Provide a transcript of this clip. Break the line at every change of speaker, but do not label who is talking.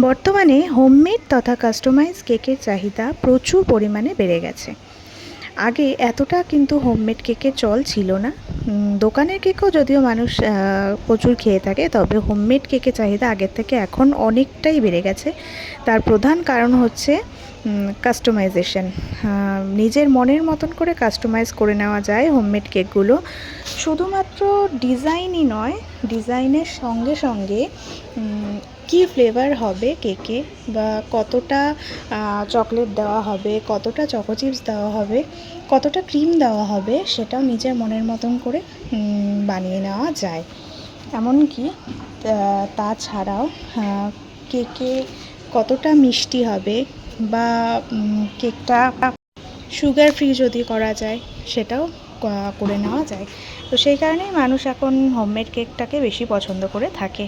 বর্তমানে হোমমেড তথা কাস্টমাইজ কেকের চাহিদা প্রচুর পরিমাণে বেড়ে গেছে। আগে এতটা কিন্তু হোমমেড কেকের চল ছিল না। দোকানের কেকও যদিও মানুষ প্রচুর খেয়ে থাকে, তবে হোমমেড কেকের চাহিদা আগের থেকে এখন অনেকটাই বেড়ে গেছে। তার প্রধান কারণ হচ্ছে কাস্টমাইজেশন। নিজের মনের মতন করে কাস্টমাইজ করে নেওয়া যায় হোমমেড কেকগুলো। শুধুমাত্র ডিজাইনই নয়, ডিজাইনের সঙ্গে সঙ্গে কী ফ্লেভার হবে কেকে, বা কতটা চকলেট দেওয়া হবে, কতটা চকো চিপস দেওয়া হবে, কতটা ক্রিম দেওয়া হবে, সেটাও নিজের মনের মতন করে বানিয়ে নেওয়া যায়। এমনকি তাছাড়াও কেকে কতটা মিষ্টি হবে, বা কেকটা সুগার ফ্রি যদি করা যায় সেটাও করে নেওয়া যায়। তো সেই কারণেই মানুষ এখন হোমমেড কেকটাকে বেশি পছন্দ করে থাকে।